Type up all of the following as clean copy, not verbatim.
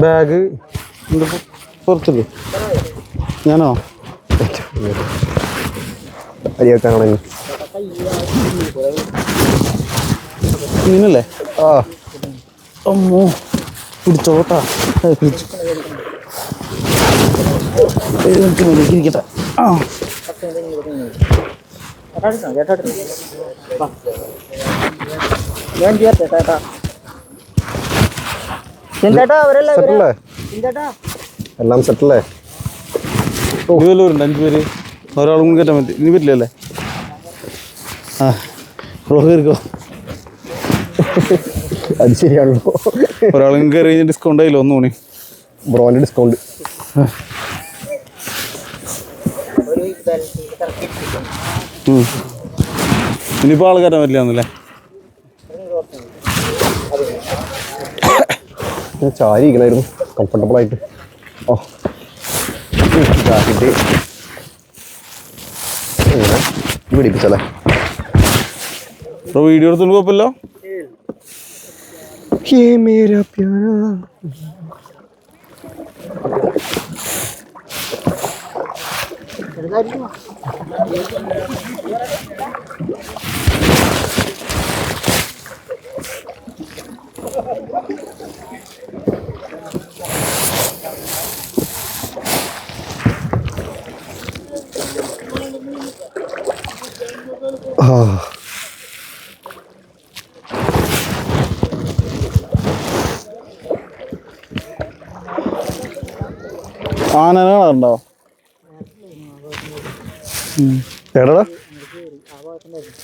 Bag പുറത്തില്ലേ ഞാനോ അരിയാക്കാണെങ്കിൽ മീനല്ലേ ആ അമ്മോ പിടിച്ചോട്ടാ പിടിച്ചു ഇരിക്കട്ടെ ആ സെറ്റല്ലേ എല്ലാം സെറ്റല്ലേ പേരുണ്ട് 5 പേര് ഒരാളും കയറ്റാൻ പറ്റി ഇനി പറ്റില്ലല്ലേ ആ കയറിക്കോ അത് ശരിയാണല്ലോ ഒരാളും കയറി കഴിഞ്ഞാൽ ഡിസ്കൗണ്ട് ആയില്ലോ 1 മണി ബ്രോൻ്റെ ഡിസ്കൗണ്ട് ഇനിയിപ്പോൾ ആൾ കയറ്റാൻ പറ്റില്ല എന്നല്ലേ ചാരി ഇരിക്കണായിരുന്നു കംഫർട്ടബിൾ ആയിട്ട് ഓ ജാക്കറ്റ് ഇങ്ങനെ പിടിപ്പിച്ചല്ലേ ഇപ്പോൾ വീഡിയോ എടുത്തുകൊണ്ട് കുഴപ്പമില്ല ആനകളുണ്ടോ എടാ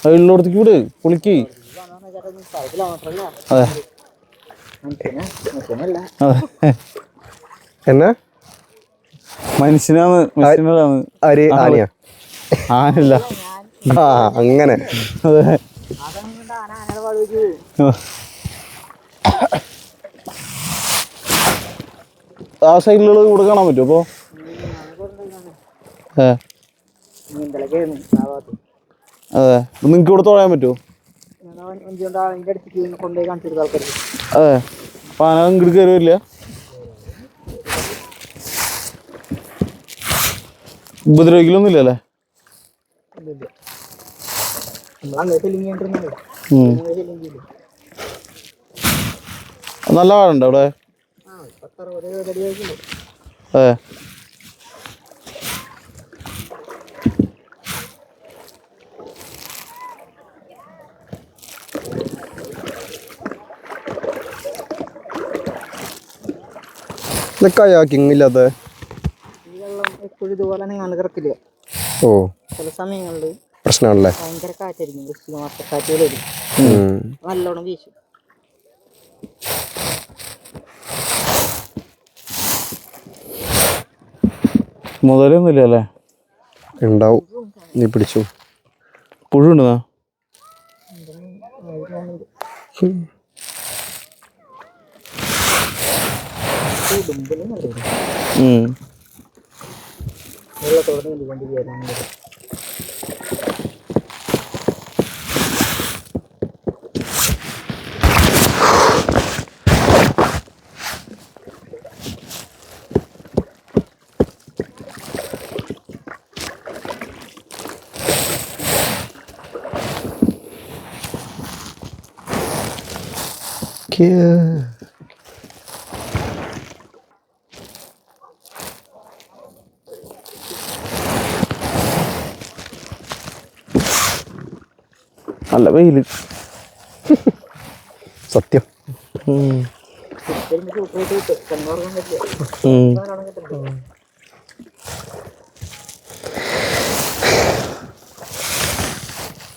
ഉള്ളിടത്തേക്ക് വിട് കുളിക്ക് അതെ അതെ എന്നാ മനുഷ്യനാണ് ആര് ആനയാ ആനല്ല ആ അങ്ങനെ അതെ ആ സൈഡിലുള്ളത് ഇവിടെ കാണാൻ പറ്റുമോ അപ്പോൾ അതെ നിങ്ങൾക്ക് ഇവിടെ തൊഴാൻ പറ്റുമോ അതെ അപ്പം ആന ഇങ്ങോട്ട് കയറി വരില്ല ഉപദ്രവിക്കലൊന്നും ഇല്ലല്ലേ നല്ല ആളുണ്ടോ അവിടെ അതെ കയാക്കിങ് ഇല്ലാത്ത എപ്പോഴും ഇതുപോലെ നിങ്ങൾ കിടക്കില്ല ഓ ചില സമയങ്ങളിൽ പ്രശ്നമാണല്ലേ ഭയങ്കര കാറ്റായിരിക്കും വൃശ്ചികമാസക്കാറ്റുകൾ വരും നല്ലോണം വീശും മുതലൊന്നുമില്ല അല്ലേ ഉണ്ടാവും നീ പിടിച്ചു പുഴുണ്ടോ വെള്ളത്തോടെ നീന്തിക്കൊണ്ടിരിക്കുകയാണ് നല്ല വെയില് സത്യം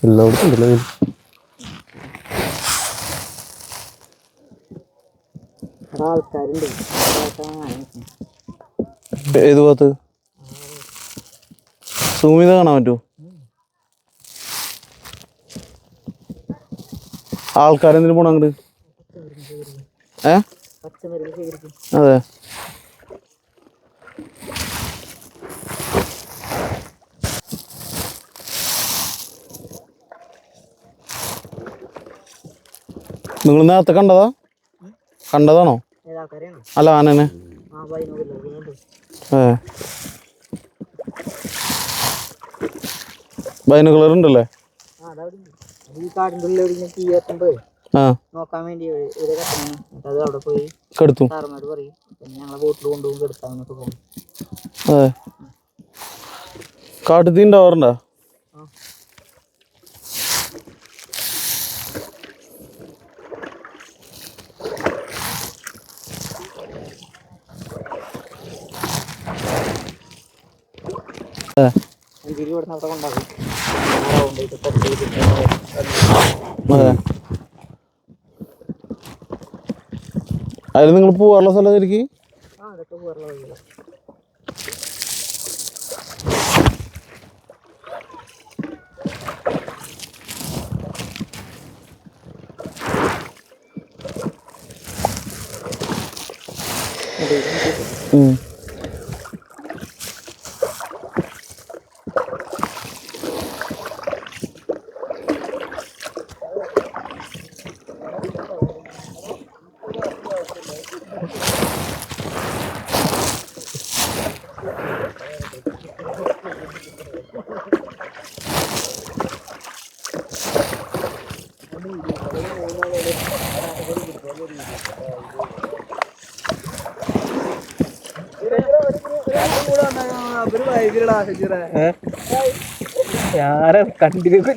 എല്ലായിടത്തും ഉണ്ടല്ലോ ആൾക്കാരുണ്ട് ഏത് ഭാഗത്ത് സൂം ചെയ്ത് കാണാൻ പറ്റുമോ ആൾക്കാരെന്തിനു പോണം അങ്ങോട്ട് അതെ നിങ്ങൾ നേരത്തെ കണ്ടതാണോ? അല്ല ആനനെ. ബൈനോക്കുലർ ഉണ്ടല്ലേ? നോക്കാൻ വേണ്ടി അത് അവിടെ പോയി കെടുത്തു. സാറന്മാര് പറയും ഞങ്ങളെ ബോട്ടിൽ കൊണ്ടുപോകും കെടുത്താന്നൊക്കെ പോകും. അതെ, കാട്ടുതീ ഉണ്ടാവാറുണ്ടോ? അവിടെ കൊണ്ടാകും. അതെ, അതിൽ നിങ്ങൾ പോവാറുള്ള സ്ഥലം ശരിക്കും? അതൊക്കെ പോകാറുള്ള വഴികളാണ്. ഞാനെ കണ്ടിരുന്നു.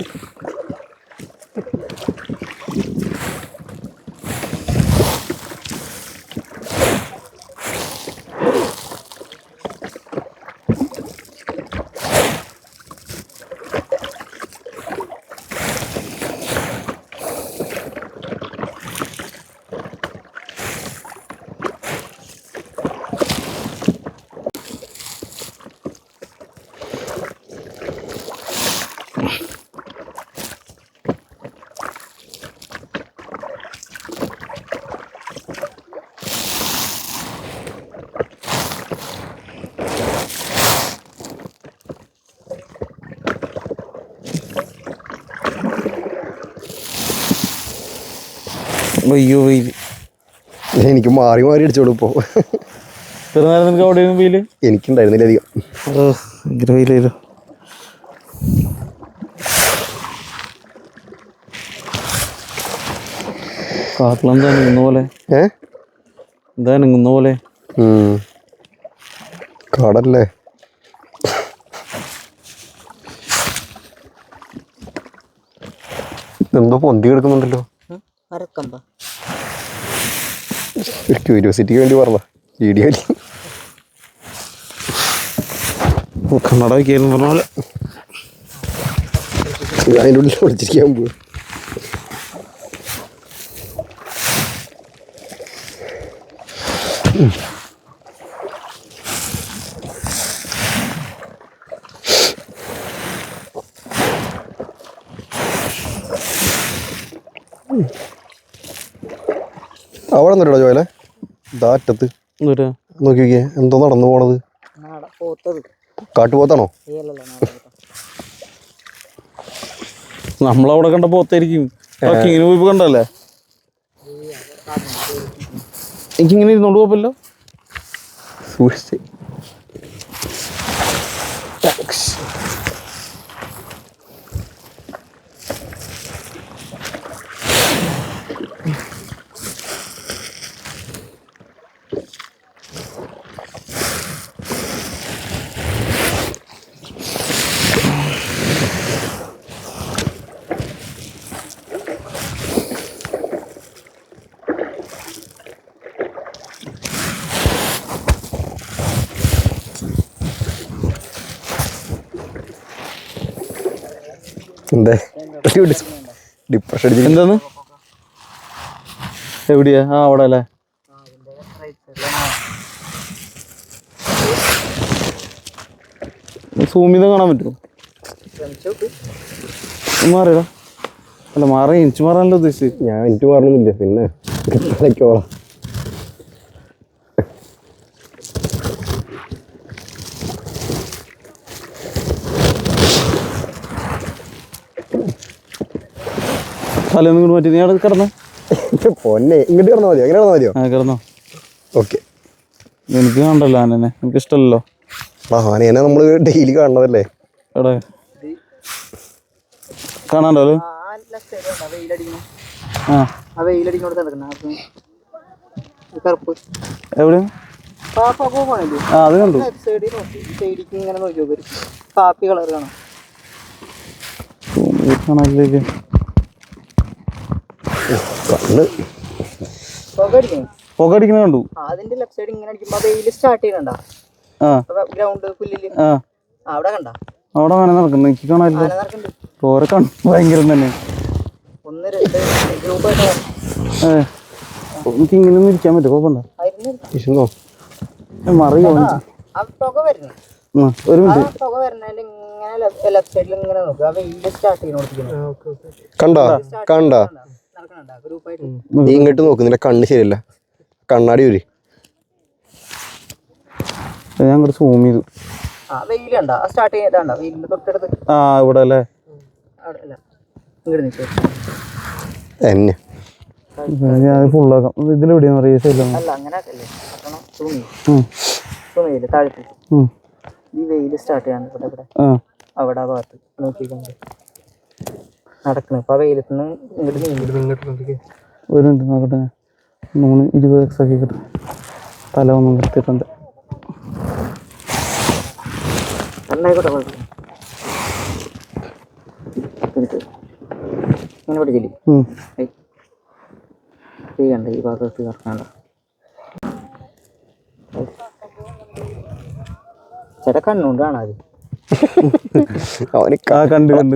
അയ്യോ വെയിൽ. എനിക്ക് മാറി മാറി അടിച്ചോളൂ ഇപ്പോൾ. ഇത്ര നേരം നിനക്ക് അവിടെ വെയില്? എനിക്കുണ്ടായിരുന്നില്ല അധികം. ഭയങ്കര വെയിലായിരുന്നു. കാട്ടിലെന്താ നിങ്ങുന്ന പോലെ? എന്താ നിങ്ങുന്ന പോലെ? കാടല്ലേ? എന്തോ പൊന്തി കിടക്കുന്നുണ്ടല്ലോ. ഒരു ക്യൂരിയോസിറ്റിക്ക് വേണ്ടി പറഞ്ഞ വീഡിയോ കണ്ണട വയ്ക്കായിരുന്നു പറഞ്ഞ പോലെ. അതിൻ്റെ ഉള്ളിൽ ഒളിച്ചിരിക്കാൻ പോകും. അവിടെ നിന്നിട്ടോ ജോയലെ? ദാറ്റത്ത് നോക്കി നോക്കിയേ, എന്തോ നടന്നു പോണത്. കാട്ടുപോത്താണോ? നമ്മളവിടെ കണ്ട പോത്തായിരിക്കും. ഇങ്ങനെ പോയി കണ്ടല്ലേ? എനിക്കിങ്ങനെ ഇരുന്നോണ്ട് പോപ്പല്ലോ. സൂക്ഷിച്ച്. എന്താ ഡിപ്രഷൻ അടിച്ച്? എന്താന്ന്? എവിടെയാ? അവിടെ അല്ലേ? സൂം ചെയ്ത് കാണാൻ പറ്റുമോ? മാറിയതാ? അല്ല മാറി, എനിക്ക് മാറാനല്ലോ ഉദ്ദേശിച്ചത്. ഞാൻ എനിക്ക് മാറണമെന്നില്ല, പിന്നെ കിട്ടാനൊക്കെയോളാം. തലേന്ന് ഇങ്ങോട്ട് മാറ്റി. നീ അവിടെ കിടന്നേ. പൊന്നെ ഇങ്ങോട്ട് കിടന്നാൽ മതിയോ എങ്ങനെ കിടന്നാൽ മതിയോ? ആ കിടന്നോ. ഓക്കെ. എനിക്ക് കണ്ടല്ലോ ആനനെ, എനിക്ക് ഇഷ്ടമല്ലോ. ആനേനെ നമ്മൾ ഡെയിലി കാണുന്നതല്ലേ. എവിടെ കാണാണ്ടോ? എവിടെ? അത് കണ്ടു. കാപ്പി കളർ കാണാം. കാണാനില്ലേ? പുക അടിക്കുന്ന കണ്ടു. അതിന്റെ ലെഫ്റ്റ് സൈഡ് ഇങ്ങനെ അടിക്കുമ്പോ വെയിൽ സ്റ്റാർട്ട് ചെയ്യണ്ട. ഗ്രൗണ്ട് പുല്ലില് അവിടെ കണ്ട അവിടെ ആന നടക്കുന്നു. എനിക്ക് കാണാനില്ല. ഓരോ കണ്ടു ഭയങ്കര തന്നെ. എനിക്ക് ഇങ്ങനെ ഒന്നും ഇരിക്കാൻ പറ്റും. കുഴപ്പമുണ്ടോ? മറിയോ? ഒരു മിനിറ്റ്. കണ്ടാ കണ്ടാ നീ ഇങ്ങോട്ട് നോക്ക്, നിന്റെ കണ്ണ് ശരിയല്ല. കണ്ണാടി വരി. ഞാൻ ഇങ്ങോട്ട് സൂം ചെയ്തു. ആ ഇവിടെ അല്ലേ? എന്നെ ഞാൻ ഫുള്ളാക്കാം. ഇതിലെവിടെയാന്ന് പറയാ? ഈ വെയില് സ്റ്റാർട്ട് ചെയ്യാൻ അവിടെ ആ ഭാഗത്ത് നോക്കിക്കൊണ്ട് നടക്കണം. അപ്പൊ ആ വെയിലത്തുനിന്ന് ഇങ്ങോട്ട് ഒരു മിനിറ്റ് നോക്കട്ടെ. 20 എക്സ് ആക്കിക്കട്ടെ. തല ഒന്നും നിർത്തിയിട്ടുണ്ട്. നന്നായിക്കോട്ടെ, കുഴപ്പമില്ല. ഇങ്ങനെ പഠിച്ചില്ലേ ചെയ്യണ്ട. ഈ ഭാഗത്ത് കിടക്കണ്ട. ചേട്ടാ കണ്ണുകൊണ്ട് കാണാതെ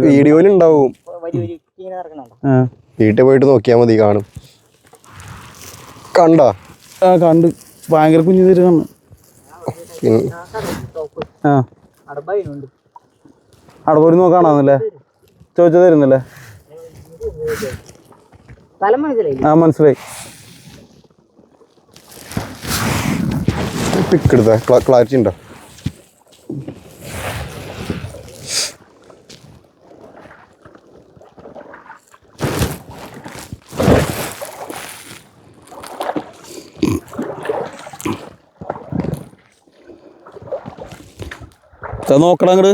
വീഡിയോയിലുണ്ടാവും. വീട്ടിൽ പോയിട്ട് നോക്കിയാൽ മതി, കാണും. കണ്ടാ? കണ്ട്. ഭയങ്കര കുഞ്ഞു തരും കണ്ണ്. അവിടെ പോയി നോക്കാണല്ലേ? ചോദിച്ചത് തരുന്നല്ലേ? ആ മനസ്സിലായി. പിക്ക് എടുത്ത ക്ലാരിറ്റി ഉണ്ടോ? നോക്കടാ അങ്ങോട്ട്.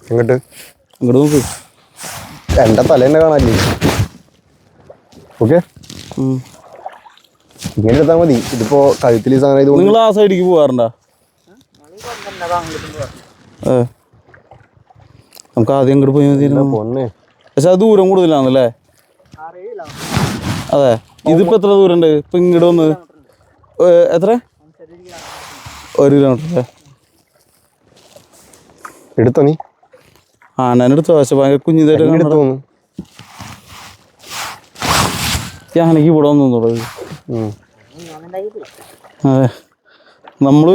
എങ്ങോട്ട്? അങ്ങോട്ട് നോക്ക്. എന്റെ തല തന്നെ കാണാല്ലേ? ഓക്കെ, ഇങ്ങനെ എടുത്താൽ മതി. ഇതിപ്പോ കഴുത്തിൽ സാധനം. നിങ്ങൾ ആ സൈഡിലേക്ക് പോകാറുണ്ടോ? നമുക്ക് ആദ്യം അങ്ങോട്ട് പോയി മതി. പക്ഷെ അത് ദൂരം കൂടുതലാണല്ലേ? അതെ. ഇതിപ്പോ എത്ര ദൂരം ഉണ്ട്? ഇപ്പൊ ഇങ്ങോട്ട് വന്ന് എത്ര? 1 കിലോമീറ്റർ അല്ലേ? എടുത്തോ നീ? ആനടുത്തോ? പക്ഷെ ഭയങ്കര കുഞ്ഞിതായിട്ട് തോന്നുന്നു. ഞാനെനിക്ക് ഇവിടെ വന്നു തുടങ്ങി. അതെ, നമ്മള്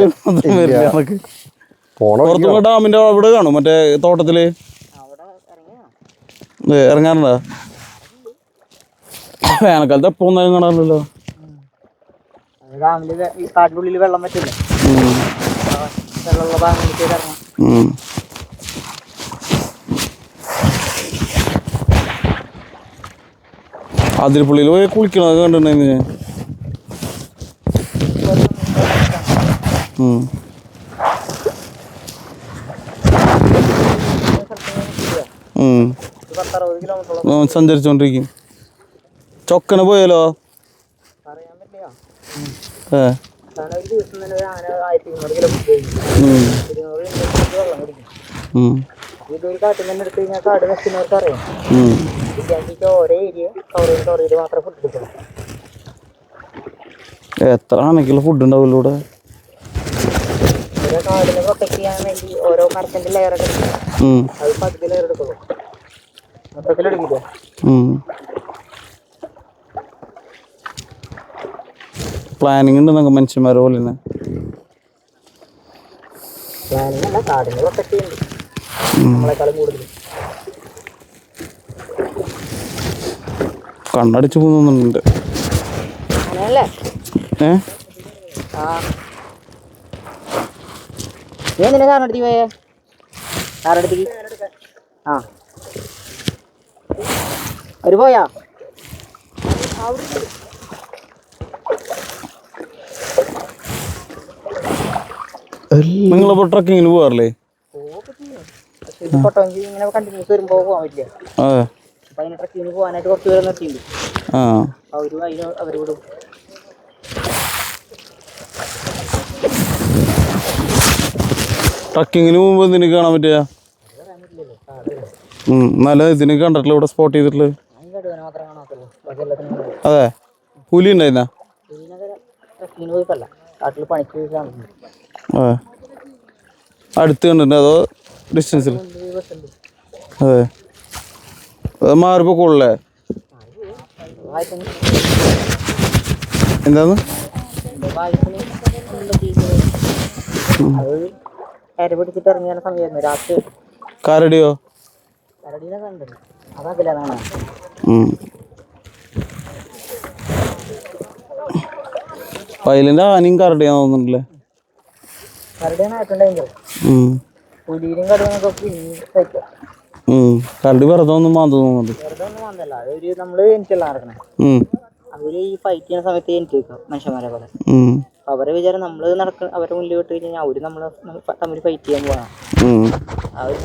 പുറത്തുള്ള ഡാമിന്റെ അവിടെ കാണും. മറ്റേ തോട്ടത്തില് ഇറങ്ങാറുണ്ടോ? വേനൽക്കാലത്ത് എപ്പോ ഒന്നാലും കാണാറില്ലല്ലോ. കാട്ടിനുള്ളിൽ വെള്ളം പറ്റില്ല. വെള്ളമുള്ള ഭാഗങ്ങളിലേക്ക് ഇറങ്ങാം. അതിരപ്പള്ളിയിൽ പോയി കുളിക്കണത് കണ്ടിട്ടുണ്ടായിരുന്നു ഞാൻ. സഞ്ചരിച്ചോണ്ടിരിക്കും. ചൊക്കനെ പോയാലോ? ഇതൊരു കാട്ടിൽ തന്നെ എടുത്തു കഴിഞ്ഞാൽ കാട് വെക്കുന്നവർക്ക് അറിയാം. ഓരോ ഏരിയ കവർ ചെയ്ത് മാത്രമേ ഫുഡ് എടുക്കണം. എത്ര ആണെങ്കിലും ഫുഡ് ഉണ്ടാവില്ല ഇവിടെ. ഓരോ കാടിനെ പ്രൊട്ടക്ട് ചെയ്യാൻ വേണ്ടി ഓരോ മരത്തിന്റെ ലെയർ ഒക്കെ എടുക്കും. അത് 10 ലെയർ എടുക്കുള്ളൂ. മൊത്തത്തിലെടുക്കില്ല. പ്ലാനിങ് ഉണ്ട് നമുക്ക് മനുഷ്യന്മാരെ പോലെ തന്നെ. പ്ലാനിങ് അല്ല, കാടിനെ പ്രൊട്ടക്ട് ചെയ്യുന്നുണ്ട് നമ്മളെക്കാളും കൂടുതൽ. കണ്ണടിച്ചു പോകുന്നുണ്ട്. നീ എന്തിനാ കാറെടുത്തി പോയേ? കാറെടുത്തേക്ക് ഒരു പോയാ നിങ്ങളിപ്പോ ട്രക്കിങ്ങിന് പോകാറില്ലേ? ഇത് പൊട്ടമെങ്കിൽ ഇങ്ങനെ കണ്ടിന്യൂസ് വരുമ്പോൾ പോകാൻ പറ്റില്ല. അതെ. അപ്പൊ അതിന് ട്രക്കിങ്ങിന് പോകാനായിട്ട് കുറച്ച് പേര് നിർത്തിയിട്ടുണ്ട്. ആ അവര് വിടും. ട്രക്കിങ്ങിന് പോകുമ്പോ ഇതിന് കാണാൻ പറ്റിയ നല്ല ഇതിന് കണ്ടിട്ടില്ല ഇവിടെ സ്പോട്ട് ചെയ്തിട്ടുള്ളത്. അതെ. പുലി ഉണ്ടായിരുന്ന ട്രക്കിങ്ങിന് പോയിട്ടല്ല, കാട്ടിൽ പണിക്ക് പോയിട്ടാണ്. അതെ. അടുത്ത് കണ്ടിട്ടുണ്ട് അതോ ഡിസ്റ്റൻസിൽ? അതെ. അത് മാറിപ്പോ കൊള്ളേ എന്താന്ന് അത് കര പിടിച്ചിട്ട് ഇറങ്ങിയ സമയമായിരുന്നു രാത്രി. കരടിയോ? കരടീനെ കണ്ടത് അതല്ല അതാണ്. വയലിന്റെ ആനയും കരടിയാന്ന് തോന്നുന്നുണ്ടല്ലേ? കരടിയാണ് ഏറ്റവും ഡേഞ്ചർ. പുലിയിലും കടുവനൊക്കെ പിന്നെ സഹിക്കാം. കരടി വെറുതെ ഒന്നും മാന്തു തോന്നുന്നുണ്ട്. വെറുതെ ഒന്നും മാന്തല്ല, അതൊരു നമ്മള് എനിക്കല്ല നടക്കണേ. അവര് ഈ ഫൈറ്റ് ചെയ്യുന്ന സമയത്ത് എനിക്ക് വെക്കാം മനുഷ്യന്മാരെ പോലെ. അവരെ വിചാരം നമ്മള് അവരെ മുന്നിൽ വിട്ട് കഴിഞ്ഞാൽ അവര് നമ്മളെ തമ്മിൽ ഫൈറ്റ് ചെയ്യാൻ പോകണം. അവര്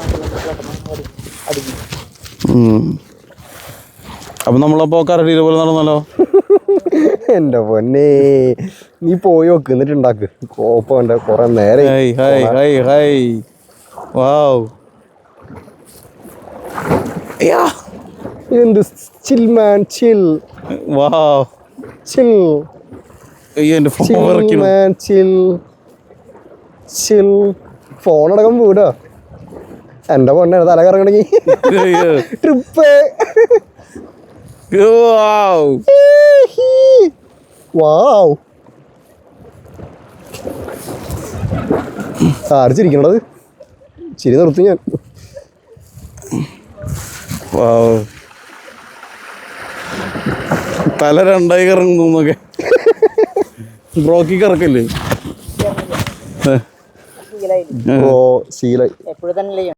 അടിക്കും. അപ്പൊ നമ്മളപ്പോ കരടിയെ പോലെ നടന്നല്ലോ. എന്റെ പൊന്നെ, നീ പോയി നോക്ക് എന്നിട്ട് ഉണ്ടാക്ക്. കോപ്പ കൊറേ നേരം. എന്ത് ചിൽ മാൻ ചിൽ. ചിൽ മാൻ ചിൽ ചിൽ. ഫോണടക്കം വീടാ എന്റെ പൊന്നെ, തല കറങ്ങണെങ്കി ട്രിപ്പ്. വാവ്, ആര് ചിരിക്കണത്? ചിരി നിർത്തി ഞാൻ. തല രണ്ടായി കറങ്ങുന്നൊക്കെ ബ്രോക്കി കറക്കല്ലേ? ഓ ശീലായി. എപ്പോഴും തന്നെ